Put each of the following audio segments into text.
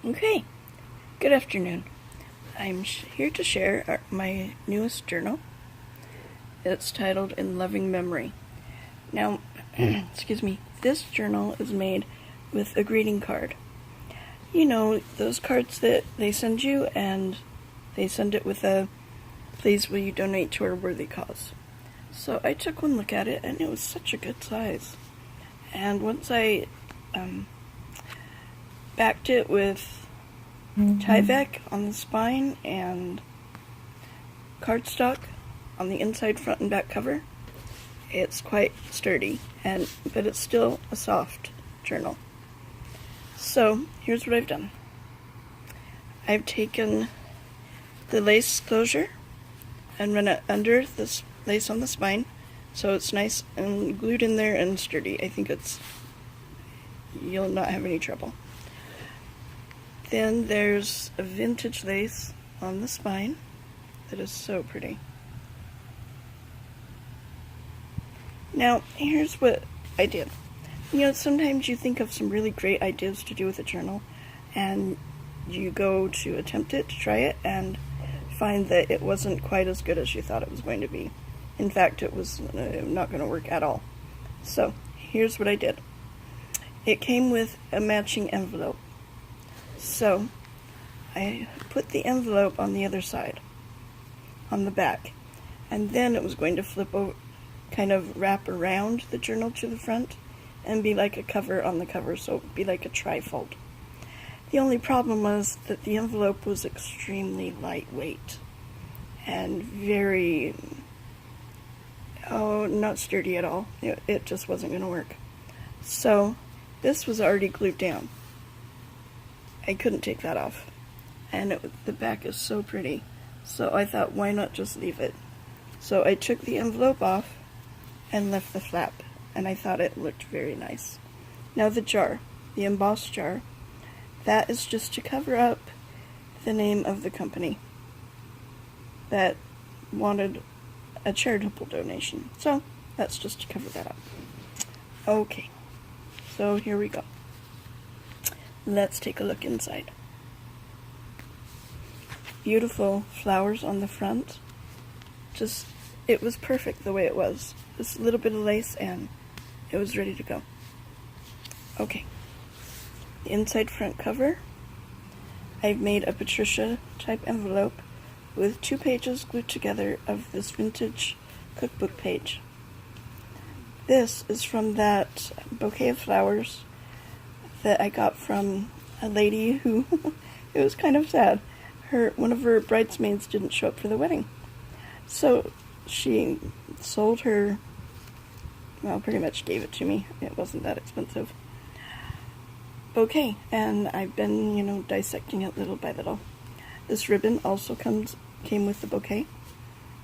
Okay, good afternoon. I'm here to share my newest journal. It's titled In Loving Memory. Now, excuse me, this journal is made with a greeting card. You know, those cards that they send you, and they send it with a, "Please will you donate to our worthy cause." So I took one look at it, and it was such a good size. And once I backed it with Tyvek on the spine and cardstock on the inside, front, and back cover, it's quite sturdy, but it's still a soft journal. So here's what I've done. I've taken the lace closure and run it under this lace on the spine, so it's nice and glued in there and sturdy. I think you'll not have any trouble. Then there's a vintage lace on the spine that is so pretty. Now, here's what I did. You know, sometimes you think of some really great ideas to do with a journal, and you go to attempt it, to try it, and find that it wasn't quite as good as you thought it was going to be. In fact, it was not going to work at all. So, here's what I did. It came with a matching envelope. So, I put the envelope on the other side, on the back, and then it was going to flip over, kind of wrap around the journal to the front, and be like a cover on the cover, so it would be like a trifold. The only problem was that the envelope was extremely lightweight, and very, not sturdy at all. It just wasn't going to work. So, this was already glued down. I couldn't take that off, and the back is so pretty, so I thought, why not just leave it? So I took the envelope off and left the flap, and I thought it looked very nice. Now the jar, the embossed jar, that is just to cover up the name of the company that wanted a charitable donation, so that's just to cover that up. Okay, so here we go. Let's take a look inside. Beautiful flowers on the front. It was perfect the way it was. Just a little bit of lace and it was ready to go. Okay. The inside front cover. I've made a Patricia type envelope with 2 pages glued together of this vintage cookbook page. This is from that bouquet of flowers that I got from a lady who, it was kind of sad. One of her bridesmaids didn't show up for the wedding. So she sold her, pretty much gave it to me. It wasn't that expensive. Bouquet, and I've been, dissecting it little by little. This ribbon also came with the bouquet,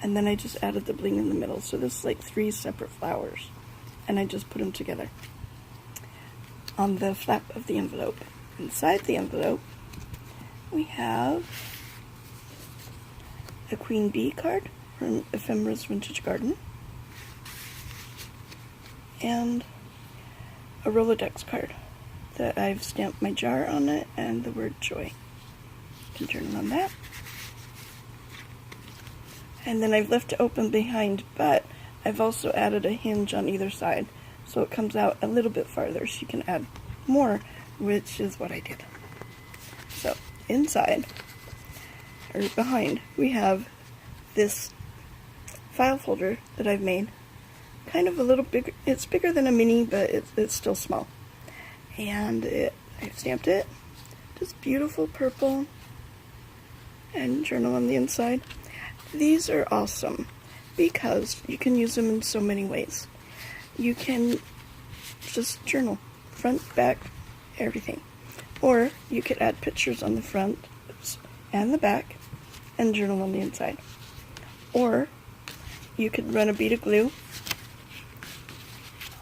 and then I just added the bling in the middle. So this is like 3 separate flowers, and I just put them together on the flap of the envelope. Inside the envelope, we have a Queen Bee card from Ephemera's Vintage Garden, and a Rolodex card that I've stamped my jar on it and the word joy. You can turn it on that. And then I've left it open behind, but I've also added a hinge on either side, so it comes out a little bit farther, so you can add more, which is what I did. So, inside, or behind, we have this file folder that I've made. Kind of a little bigger, it's bigger than a mini, but it's still small. And I've stamped it, just beautiful purple, and journal on the inside. These are awesome, because you can use them in so many ways. You can just journal, front, back, everything. Or you could add pictures on the front and the back and journal on the inside. Or you could run a bead of glue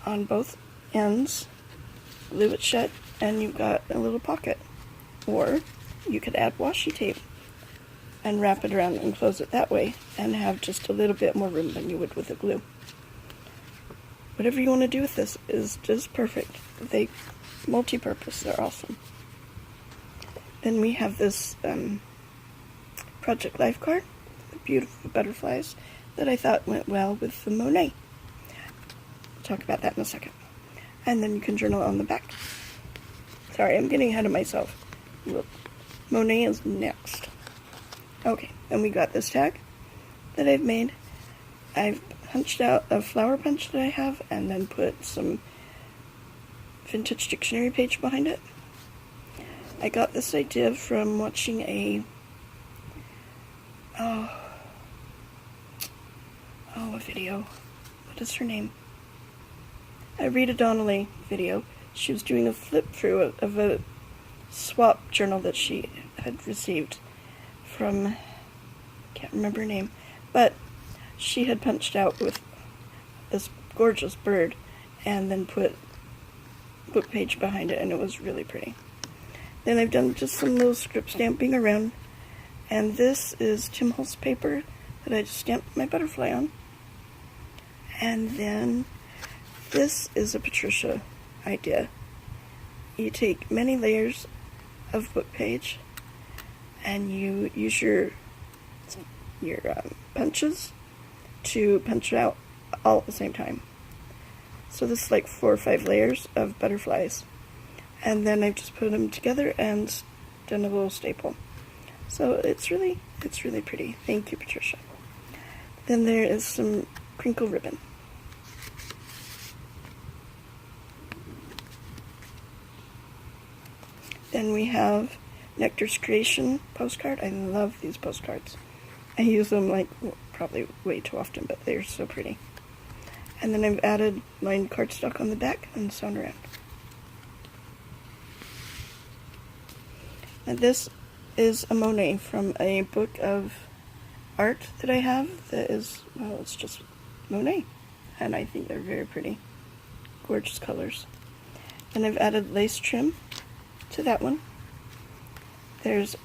on both ends, glue it shut, and you've got a little pocket. Or you could add washi tape and wrap it around and close it that way and have just a little bit more room than you would with the glue. Whatever you want to do with this is just perfect. They multi-purpose, they're awesome. Then we have this Project Life card, the beautiful butterflies that I thought went well with the Monet. We'll talk about that in a second. And then you can journal on the back. Sorry, I'm getting ahead of myself. Look, Monet is next. Okay, and we got this tag that I've made. I've punched out a flower punch that I have and then put some vintage dictionary page behind it. I got this idea from watching a video. What is her name? A Rita Donnelly video. She was doing a flip through of a swap journal that she had received from, can't remember her name, but she had punched out with this gorgeous bird and then put book page behind it, and it was really pretty. Then I've done just some little script stamping around, and this is Tim Holtz paper that I just stamped my butterfly on. And then this is a Patricia idea. You take many layers of book page and you use your punches to punch out all at the same time. So this is like 4 or 5 layers of butterflies. And then I've just put them together and done a little staple. So it's really pretty. Thank you, Patricia. Then there is some crinkle ribbon. Then we have Nectar's Creation postcard. I love these postcards. I use them like probably way too often, but they're so pretty. And then I've added lined cardstock on the back and sewn around. And this is a Monet from a book of art that I have that is, well, it's just Monet. And I think they're very pretty. Gorgeous colors. And I've added lace trim to that one. There's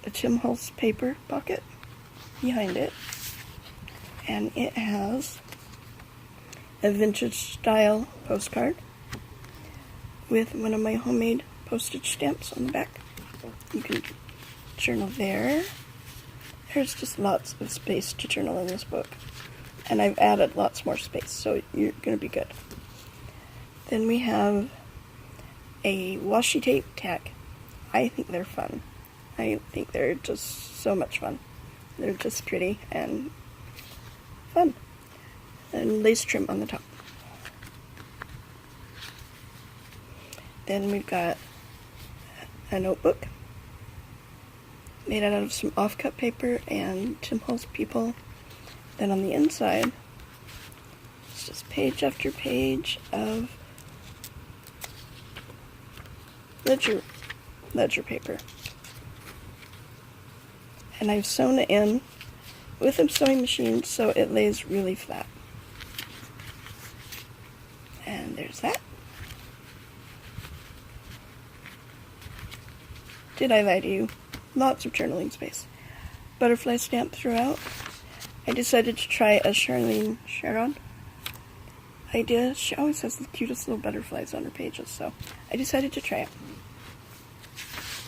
a Tim Holtz paper pocket behind it, and it has a vintage style postcard with one of my homemade postage stamps on the back. You can journal there. There's just lots of space to journal in this book, and I've added lots more space, so you're going to be good. Then we have a washi tape tag. I think they're fun. I think they're just so much fun. They're just pretty and fun. And lace trim on the top. Then we've got a notebook made out of some off-cut paper and Tim Holtz people. Then on the inside, it's just page after page of ledger paper. And I've sewn it in with a sewing machine so it lays really flat. And there's that. Did I lie to you? Lots of journaling space. Butterfly stamp throughout. I decided to try a Charlene Sharon idea. She always has the cutest little butterflies on her pages, so I decided to try it.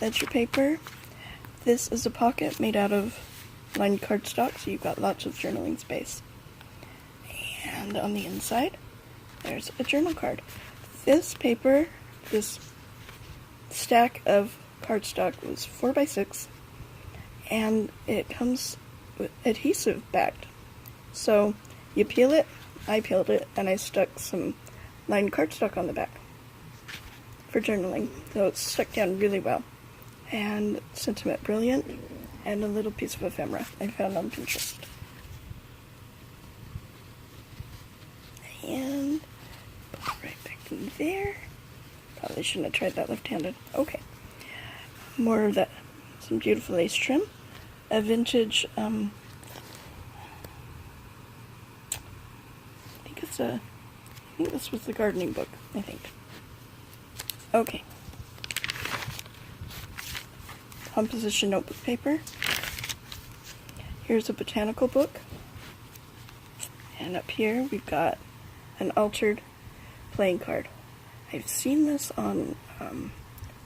Ledger paper. This is a pocket made out of lined cardstock, so you've got lots of journaling space. And on the inside, there's a journal card. This paper, this stack of cardstock was 4x6, and it comes with adhesive backed. So you peel it, I peeled it, and I stuck some lined cardstock on the back for journaling. So it's stuck down really well. And Sentiment Brilliant, and a little piece of ephemera I found on Pinterest. And put it right back in there. Probably shouldn't have tried that left-handed. Okay. More of that. Some beautiful lace trim. A vintage, I think this was the gardening book, I think. Okay. Composition notebook paper. Here's a botanical book. And up here we've got an altered playing card. I've seen this on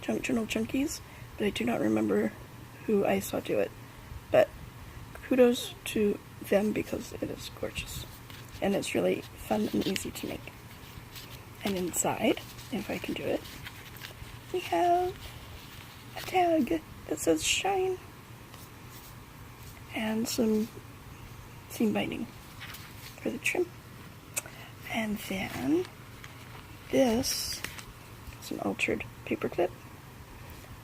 Junk Journal Junkies, but I do not remember who I saw do it. But kudos to them because it is gorgeous. And it's really fun and easy to make. And inside, if I can do it, we have a tag that says Shine. And some seam binding for the trim. And then this is an altered paper clip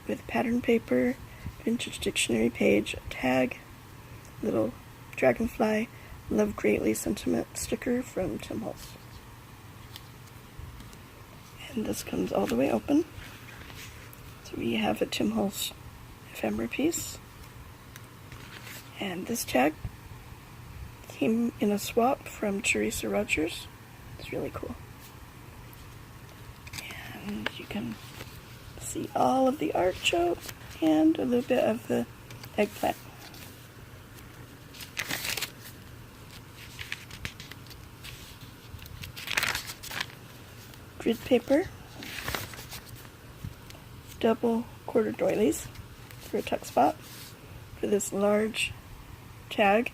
with pattern paper, vintage dictionary page, a tag, little dragonfly, love greatly sentiment sticker from Tim Holtz. And this comes all the way open. So we have a Tim Holtz ephemera piece. And this tag came in a swap from Teresa Rogers. It's really cool. And you can see all of the artichoke and a little bit of the eggplant. Grid paper, double quarter doilies for a tuck spot for this large tag.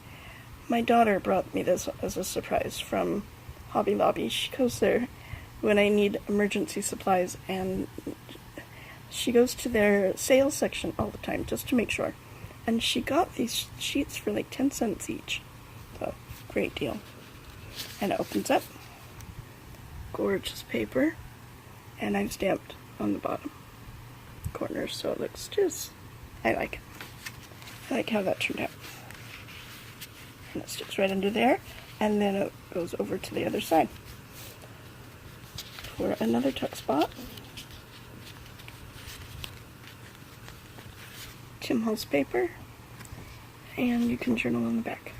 My daughter brought me this as a surprise from Hobby Lobby. She goes there when I need emergency supplies, and she goes to their sales section all the time just to make sure. And she got these sheets for like 10 cents each. So, great deal. And it opens up. Gorgeous paper. And I've stamped on the bottom corners, so it looks just, I like it. I like how that turned out. And it sticks right under there, and then it goes over to the other side for another tuck spot. Tim Holtz paper, and you can journal on the back.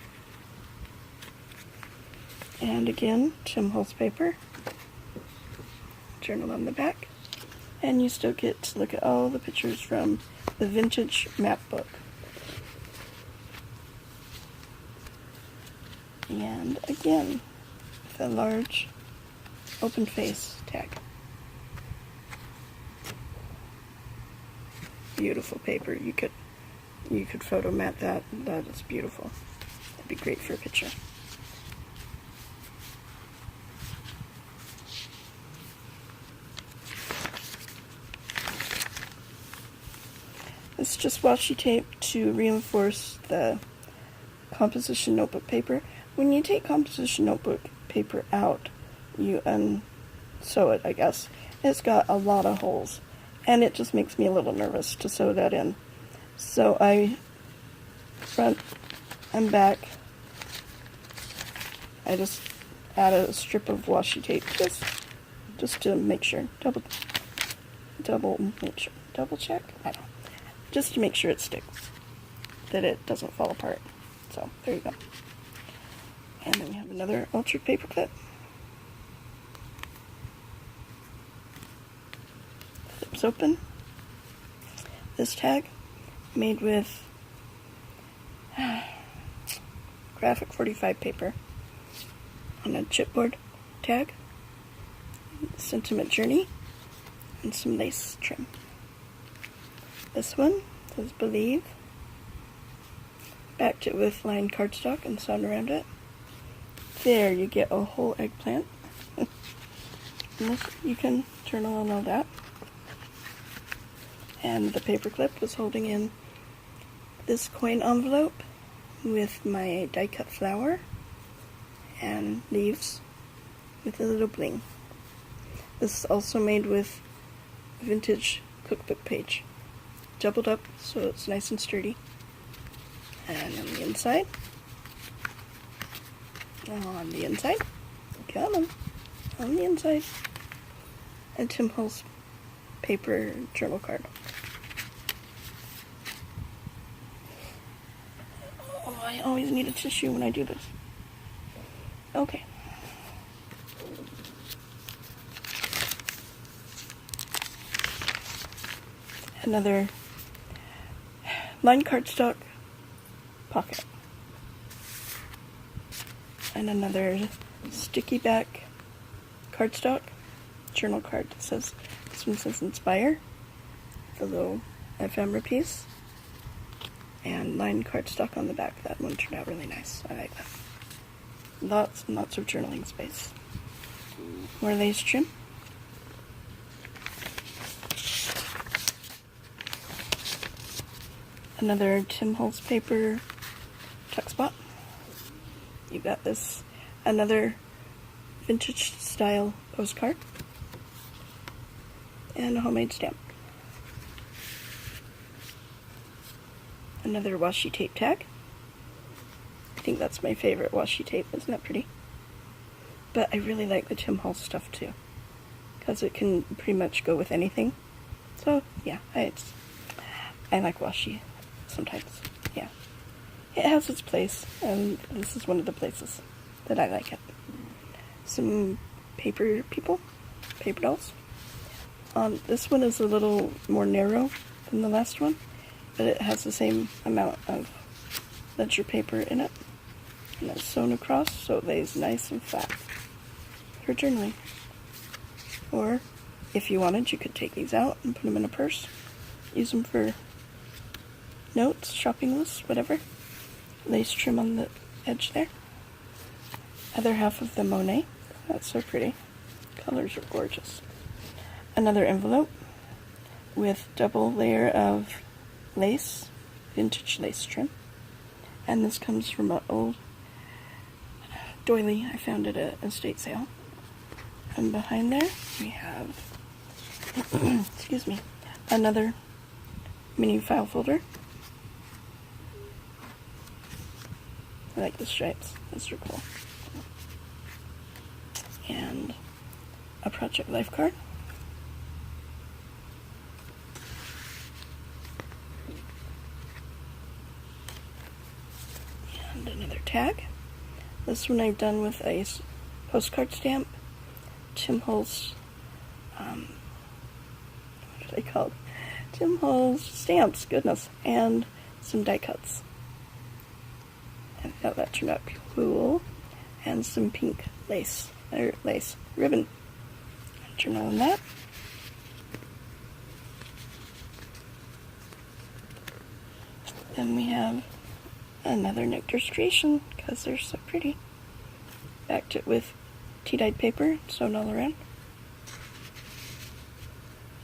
And again, Tim Holtz paper, journal on the back, and you still get to look at all the pictures from the vintage map book. And again, the large open face tag. Beautiful paper. You could photo mat that. That is beautiful. That'd be great for a picture. It's just washi tape to reinforce the composition notebook paper. When you take composition notebook paper out, you unsew it, I guess. It's got a lot of holes, and it just makes me a little nervous to sew that in. So I front and back, I just add a strip of washi tape just to make sure, double check, I don't know, just to make sure it sticks, that it doesn't fall apart. So there you go. And then we have another altered paper clip. Flips open. This tag, made with graphic 45 paper on a chipboard tag, sentiment journey, and some lace trim. This one says Believe. Backed it with lined cardstock and sewn around it. There you get a whole eggplant. You can journal on all that. And the paper clip was holding in this coin envelope with my die cut flower and leaves with a little bling. This is also made with vintage cookbook page, doubled up so it's nice and sturdy. And on the inside, come on the inside, a Tim Holtz paper journal card. Oh, I always need a tissue when I do this. Okay. Another lined cardstock pocket. And another sticky back cardstock journal card that says, this one says Inspire, the little ephemera piece and lined cardstock on the back. That one turned out really nice. I like that. Lots and lots of journaling space. More lace trim. Another Tim Holtz paper tuck spot. You got this, another vintage style postcard, and a homemade stamp. Another washi tape tag. I think that's my favorite washi tape. Isn't that pretty? But I really like the Tim Holtz stuff too, because it can pretty much go with anything. So yeah, I like washi sometimes. Yeah, it has its place, and this is one of the places that I like it. Some paper people, paper dolls. This one is a little more narrow than the last one, but it has the same amount of ledger paper in it, and it's sewn across so it lays nice and flat for journaling. Or if you wanted, you could take these out and put them in a purse, use them for notes, shopping lists, whatever. Lace trim on the edge there. Other half of the Monet. That's so pretty. Colors are gorgeous. Another envelope with double layer of lace, vintage lace trim. And this comes from an old doily I found at an estate sale. And behind there we have, excuse me, another mini file folder. I like the stripes, those are cool. And a Project Life card. And another tag. This one I've done with a postcard stamp, Tim Holtz, what are they called? Tim Holtz stamps, goodness, and some die cuts. I thought that turned out cool. And some pink lace ribbon. Journal on that. Then we have another Nectar's Creation, because they're so pretty. Backed it with tea-dyed paper, sewn all around.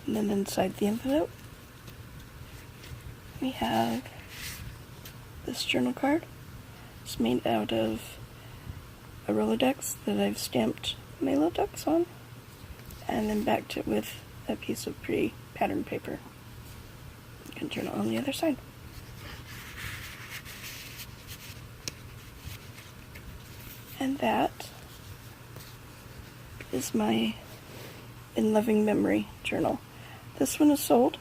And then inside the envelope, we have this journal card. It's made out of a Rolodex that I've stamped my little ducks on, and then backed it with a piece of pretty pattern paper. You can journal on the other side. And that is my In Loving Memory journal. This one is sold,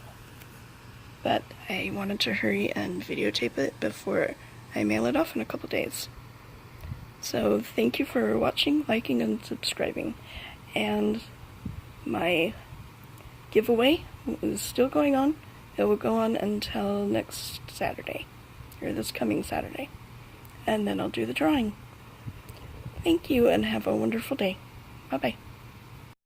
but I wanted to hurry and videotape it before I mail it off in a couple days. So thank you for watching, liking, and subscribing. And my giveaway is still going on. It will go on until next Saturday, or this coming Saturday. And then I'll do the drawing. Thank you, and have a wonderful day. Bye-bye.